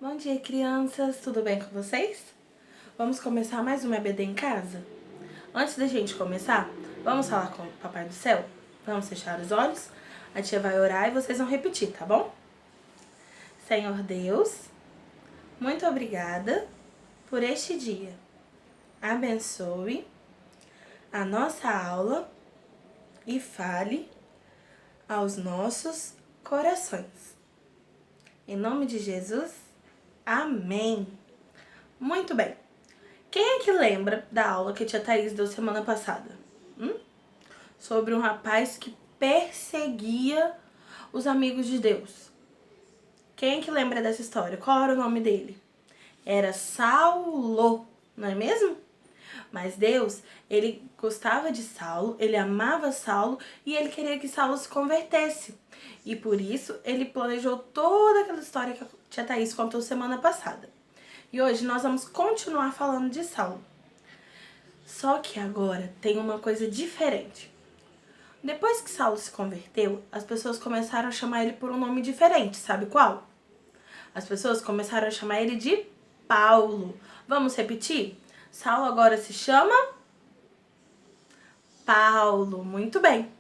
Bom dia, crianças! Tudo bem com vocês? Vamos começar mais uma EBD em casa? Antes da gente começar, vamos falar com o Papai do Céu? Vamos fechar os olhos? A tia vai orar e vocês vão repetir, tá bom? Senhor Deus, muito obrigada por este dia. Abençoe a nossa aula e fale aos nossos corações. Em nome de Jesus, amém! Muito bem. Quem é que lembra da aula que a tia Thaís deu semana passada? Sobre um rapaz que perseguia os amigos de Deus. Quem é que lembra dessa história? Qual era o nome dele? Era Saulo, não é mesmo? Mas Deus, ele gostava de Saulo, ele amava Saulo e ele queria que Saulo se convertesse. E por isso ele planejou toda aquela história que a tia Thaís contou semana passada. E hoje nós vamos continuar falando de Saulo. Só que agora tem uma coisa diferente. Depois que Saulo se converteu, as pessoas começaram a chamar ele por um nome diferente, sabe qual? As pessoas começaram a chamar ele de Paulo. Vamos repetir? Saulo agora se chama Paulo. Muito bem.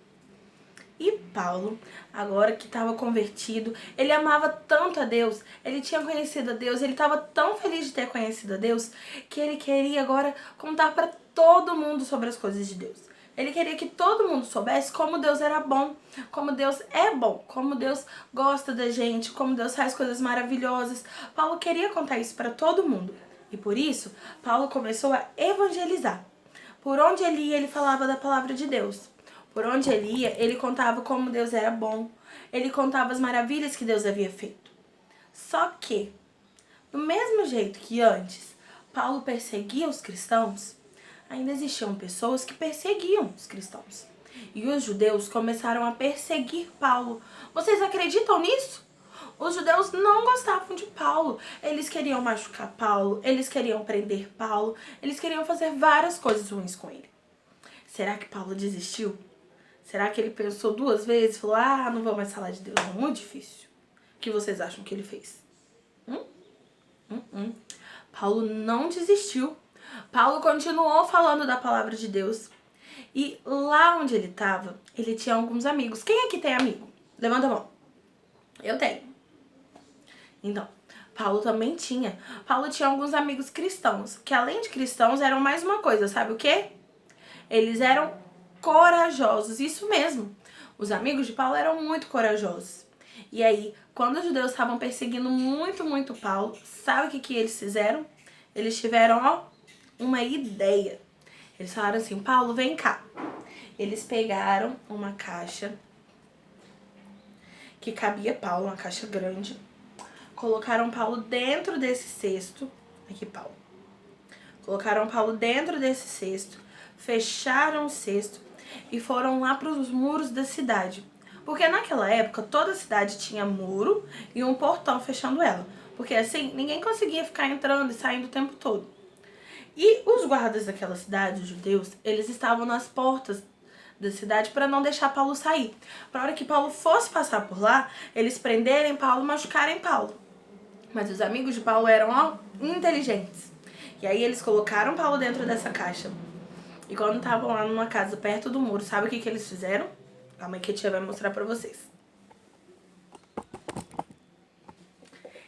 E Paulo, agora que estava convertido, ele amava tanto a Deus, ele tinha conhecido a Deus, ele estava tão feliz de ter conhecido a Deus, que ele queria agora contar para todo mundo sobre as coisas de Deus. Ele queria que todo mundo soubesse como Deus era bom, como Deus é bom, como Deus gosta da gente, como Deus faz coisas maravilhosas. Paulo queria contar isso para todo mundo. E por isso, Paulo começou a evangelizar. Por onde ele ia, ele falava da palavra de Deus. Por onde ele ia, ele contava como Deus era bom. Ele contava as maravilhas que Deus havia feito. Só que, do mesmo jeito que antes Paulo perseguia os cristãos, ainda existiam pessoas que perseguiam os cristãos. E os judeus começaram a perseguir Paulo. Vocês acreditam nisso? Os judeus não gostavam de Paulo. Eles queriam machucar Paulo, eles queriam prender Paulo, eles queriam fazer várias coisas ruins com ele. Será que Paulo desistiu? Será que ele pensou duas vezes e falou, não vou mais falar de Deus, é muito difícil? O que vocês acham que ele fez? Paulo não desistiu. Paulo continuou falando da palavra de Deus. E lá onde ele estava, ele tinha alguns amigos. Quem aqui tem amigo? Levanta a mão. Eu tenho. Então, Paulo também tinha. Paulo tinha alguns amigos cristãos, que além de cristãos eram mais uma coisa, sabe o quê? Eles eram corajosos, isso mesmo. Os amigos de Paulo eram muito corajosos. E aí, quando os judeus estavam perseguindo muito Paulo, sabe o que eles fizeram? Eles tiveram, uma ideia. Eles falaram assim, Paulo, vem cá. Eles pegaram uma caixa que cabia Paulo, uma caixa grande. Colocaram Paulo dentro desse cesto. Aqui, Paulo. Colocaram Paulo dentro desse cesto. Fecharam o cesto e foram lá para os muros da cidade. Porque naquela época toda a cidade tinha muro e um portão fechando ela. Porque assim ninguém conseguia ficar entrando e saindo o tempo todo. E os guardas daquela cidade, os judeus, eles estavam nas portas da cidade para não deixar Paulo sair. Para a hora que Paulo fosse passar por lá, eles prenderem Paulo, machucarem Paulo. Mas os amigos de Paulo eram inteligentes. E aí eles colocaram Paulo dentro dessa caixa. E quando estavam lá numa casa perto do muro, sabe o que eles fizeram? Calma aí que a tia vai mostrar pra vocês.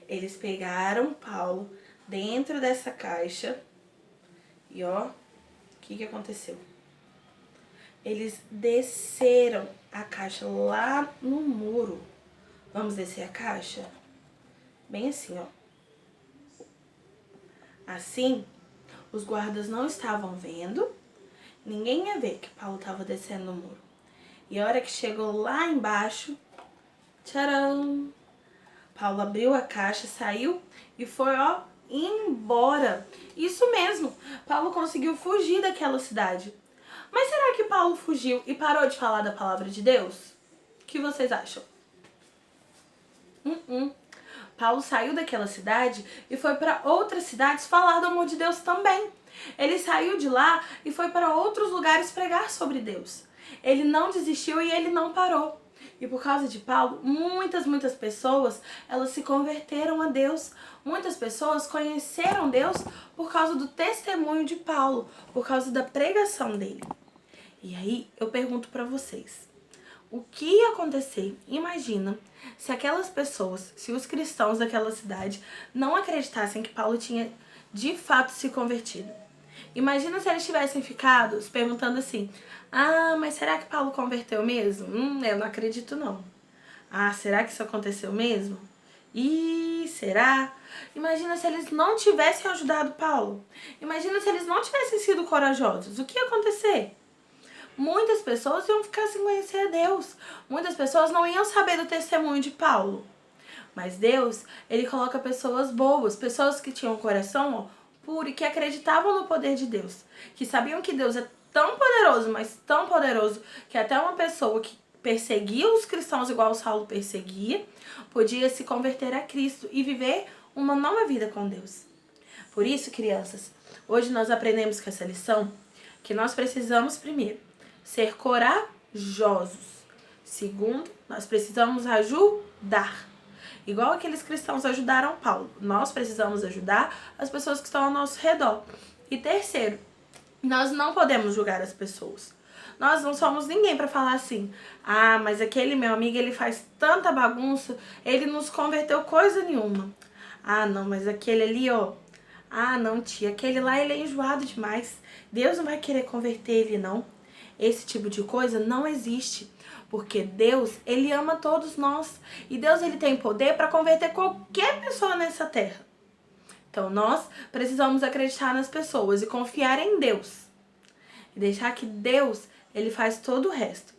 Eles pegaram Paulo dentro dessa caixa e o que aconteceu? Eles desceram a caixa lá no muro. Vamos descer a caixa? Bem assim, Assim, os guardas não estavam vendo. Ninguém ia ver que Paulo estava descendo o muro. E a hora que chegou lá embaixo, tcharam! Paulo abriu a caixa, saiu e foi, embora. Isso mesmo, Paulo conseguiu fugir daquela cidade. Mas será que Paulo fugiu e parou de falar da palavra de Deus? O que vocês acham? Paulo saiu daquela cidade e foi para outras cidades falar do amor de Deus também. Ele saiu de lá e foi para outros lugares pregar sobre Deus. Ele não desistiu e ele não parou. E por causa de Paulo, muitas pessoas, elas se converteram a Deus. Muitas pessoas conheceram Deus por causa do testemunho de Paulo, por causa da pregação dele. E aí eu pergunto para vocês, o que ia acontecer? Imagina se aquelas pessoas, se os cristãos daquela cidade não acreditassem que Paulo tinha de fato se convertido. Imagina se eles tivessem ficado se perguntando assim, mas será que Paulo converteu mesmo? Eu não acredito não. Será que isso aconteceu mesmo? Será? Imagina se eles não tivessem ajudado Paulo. Imagina se eles não tivessem sido corajosos. O que ia acontecer? Muitas pessoas iam ficar sem conhecer a Deus. Muitas pessoas não iam saber do testemunho de Paulo. Mas Deus, ele coloca pessoas boas, pessoas que tinham um coração puro e que acreditavam no poder de Deus. Que sabiam que Deus é tão poderoso, mas tão poderoso, que até uma pessoa que perseguia os cristãos igual Saulo perseguia, podia se converter a Cristo e viver uma nova vida com Deus. Por isso, crianças, hoje nós aprendemos com essa lição que nós precisamos, primeiro, ser corajosos. Segundo, nós precisamos ajudar. Igual aqueles cristãos ajudaram Paulo, nós precisamos ajudar as pessoas que estão ao nosso redor. E terceiro, nós não podemos julgar as pessoas. Nós não somos ninguém para falar assim, mas aquele meu amigo, ele faz tanta bagunça, ele nos converteu coisa nenhuma. Não, mas aquele ali, não, tia, aquele lá, ele é enjoado demais. Deus não vai querer converter ele, não. Esse tipo de coisa não existe. Porque Deus, ele ama todos nós. E Deus, ele tem poder para converter qualquer pessoa nessa terra. Então, nós precisamos acreditar nas pessoas e confiar em Deus. E deixar que Deus, ele faz todo o resto.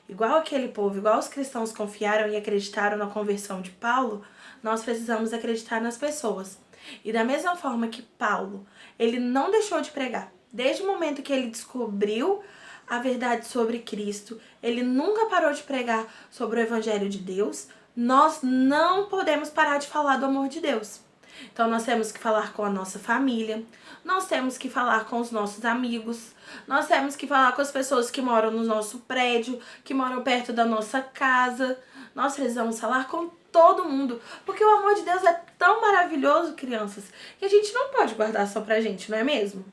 Igual aquele povo, igual os cristãos confiaram e acreditaram na conversão de Paulo, nós precisamos acreditar nas pessoas. E da mesma forma que Paulo, ele não deixou de pregar. Desde o momento que ele descobriu a verdade sobre Cristo, ele nunca parou de pregar sobre o Evangelho de Deus. Nós não podemos parar de falar do amor de Deus. Então nós temos que falar com a nossa família, nós temos que falar com os nossos amigos, nós temos que falar com as pessoas que moram no nosso prédio, que moram perto da nossa casa. Nós precisamos falar com todo mundo, porque o amor de Deus é tão maravilhoso, crianças, que a gente não pode guardar só pra gente, não é mesmo?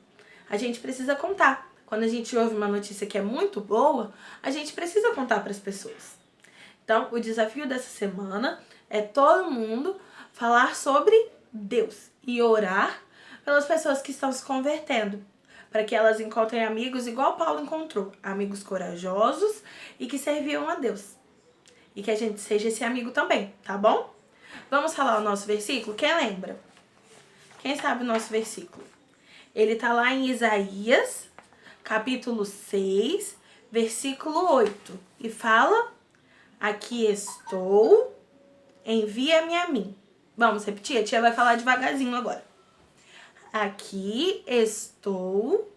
A gente precisa contar. Quando a gente ouve uma notícia que é muito boa, a gente precisa contar para as pessoas. Então, o desafio dessa semana é todo mundo falar sobre Deus e orar pelas pessoas que estão se convertendo, para que elas encontrem amigos igual Paulo encontrou, amigos corajosos e que serviam a Deus. E que a gente seja esse amigo também, tá bom? Vamos falar o nosso versículo? Quem lembra? Quem sabe o nosso versículo? Ele tá lá em Isaías, capítulo 6, versículo 8. E fala, aqui estou, envia-me a mim. Vamos repetir? A tia vai falar devagarzinho agora. Aqui estou,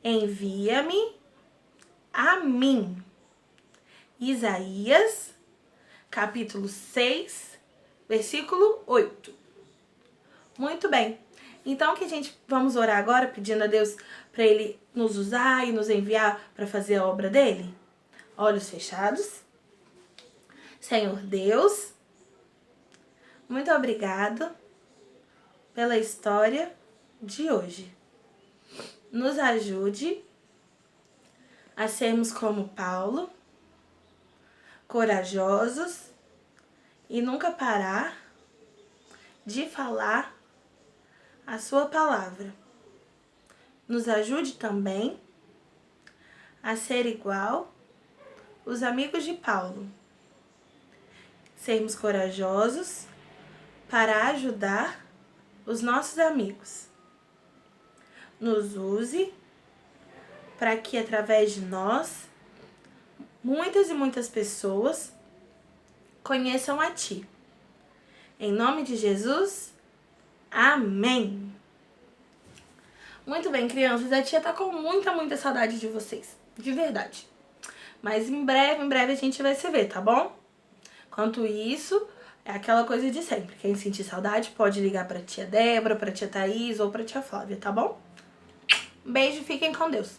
envia-me a mim. Isaías, capítulo 6, versículo 8. Muito bem. Então que a gente vamos orar agora pedindo a Deus para ele nos usar e nos enviar para fazer a obra dele? Olhos fechados. Senhor Deus, muito obrigado pela história de hoje. Nos ajude a sermos como Paulo, corajosos e nunca parar de falar a sua palavra. Nos ajude também a ser igual os amigos de Paulo. Sermos corajosos para ajudar os nossos amigos. Nos use para que através de nós, muitas e muitas pessoas conheçam a Ti. Em nome de Jesus, amém. Muito bem, crianças, a tia tá com muita saudade de vocês, de verdade. Mas em breve a gente vai se ver, tá bom? Quanto isso, é aquela coisa de sempre. Quem sentir saudade pode ligar pra tia Débora, pra tia Thaís ou pra tia Flávia, tá bom? Beijo, fiquem com Deus.